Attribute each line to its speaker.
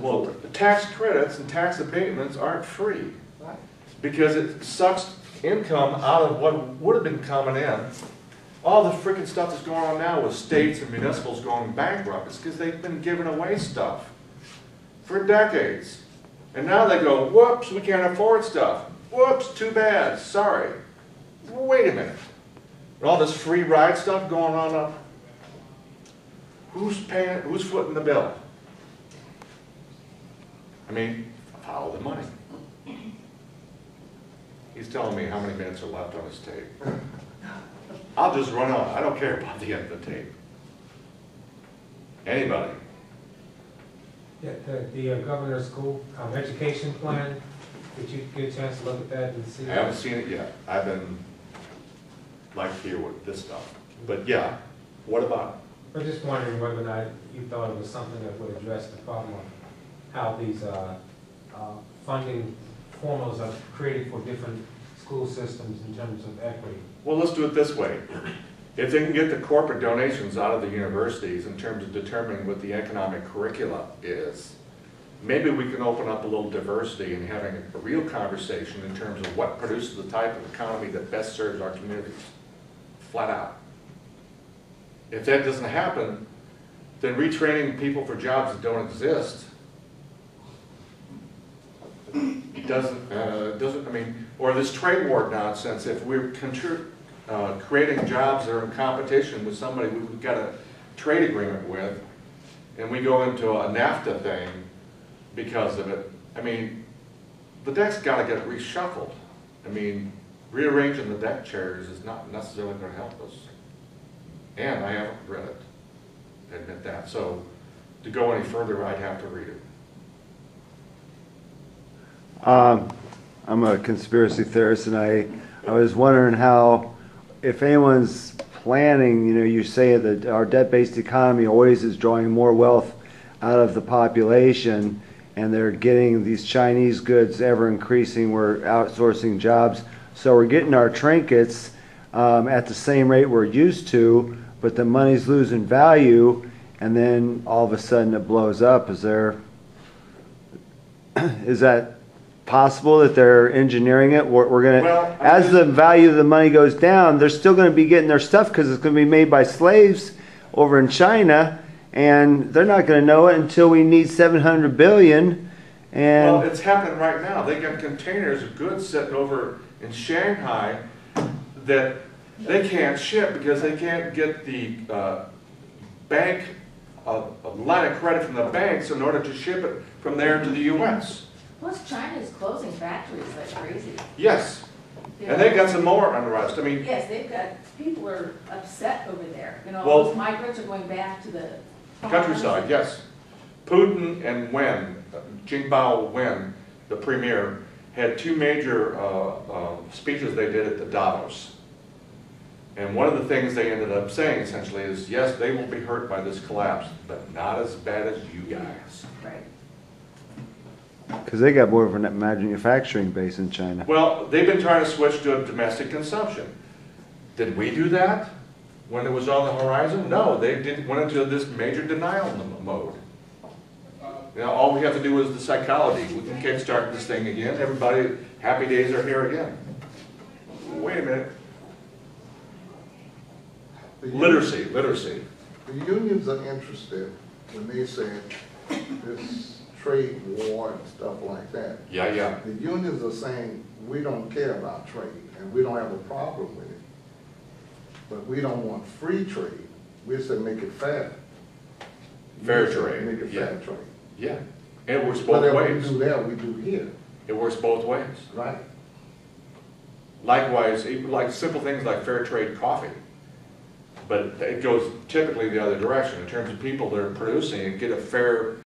Speaker 1: Well, the tax credits and tax abatements aren't free. Because it sucks income out of what would have been coming in. All the freaking stuff that's going on now with states and municipals going bankrupt is because they've been giving away stuff for decades. And now they go, whoops, we can't afford stuff. Whoops, too bad, sorry. Wait a minute. All this free ride stuff going on up. Who's paying, who's footing the bill? I mean, follow the money. He's telling me how many minutes are left on his tape. I'll just run on. I don't care about the end of the tape. Anybody?
Speaker 2: Yeah, the governor's school education plan, did you get a chance to look at that and see?
Speaker 1: I haven't seen it yet. I've been like here with this stuff. But yeah, what about
Speaker 2: it? I'm just wondering whether or not you thought it was something that would address the problem of how these funding formulas are created for different school systems in terms of equity.
Speaker 1: Well, let's do it this way. If they can get the corporate donations out of the universities in terms of determining what the economic curricula is, maybe we can open up a little diversity in having a real conversation in terms of what produces the type of economy that best serves our communities, flat out. If that doesn't happen, then retraining people for jobs that don't exist doesn't, I mean, or this trade war nonsense. If we're creating jobs that are in competition with somebody we've got a trade agreement with, and we go into a NAFTA thing because of it, I mean, the deck's got to get reshuffled. I mean, rearranging the deck chairs is not necessarily going to help us. And I haven't read it, I admit that. So to go any further, I'd have to read it.
Speaker 3: I'm a conspiracy theorist, and I was wondering how, if anyone's planning, you know, you say that our debt-based economy always is drawing more wealth out of the population, and they're getting these Chinese goods ever increasing, we're outsourcing jobs, so we're getting our trinkets at the same rate we're used to, but the money's losing value, and then all of a sudden it blows up. Is that possible that they're engineering it? We're going to, well, as the value of the money goes down, they're still going to be getting their stuff because it's going to be made by slaves over in China, and they're not going to know it until we need 700 billion. And
Speaker 1: well, it's happening right now. They got containers of goods sitting over in Shanghai that they can't ship because they can't get the bank, a line of credit from the banks in order to ship it from there to the U.S.
Speaker 4: Plus, China is closing factories like crazy.
Speaker 1: Yes, and they've got some more unrest. I mean,
Speaker 4: yes, they've got, people are upset over there. You know,
Speaker 1: well,
Speaker 4: those migrants are going back to the
Speaker 1: countryside. Yes, Putin and Jinpao Wen, the premier, had two major speeches they did at the Davos. And one of the things they ended up saying essentially is, yes, they will be hurt by this collapse, but not as bad as you guys.
Speaker 4: Right.
Speaker 3: Because they got more of a manufacturing base in China.
Speaker 1: Well, they've been trying to switch to domestic consumption. Did we do that when it was on the horizon? No, they went into this major denial mode. You know, all we have to do is the psychology. We can kickstart this thing again. Everybody, happy days are here again. Wait a minute. Literacy.
Speaker 5: The unions are interested when they say this trade war and stuff like that.
Speaker 1: Yeah.
Speaker 5: The unions are saying we don't care about trade and we don't have a problem with it, but we don't want free trade. We say make it fair.
Speaker 1: Fair trade.
Speaker 5: Make it fair trade.
Speaker 1: Yeah, and it works both ways.
Speaker 5: Whatever we do there, we do here.
Speaker 1: It works both ways.
Speaker 5: Right.
Speaker 1: Likewise, like simple things like fair trade coffee. But it goes typically the other direction in terms of people that are producing and get a fair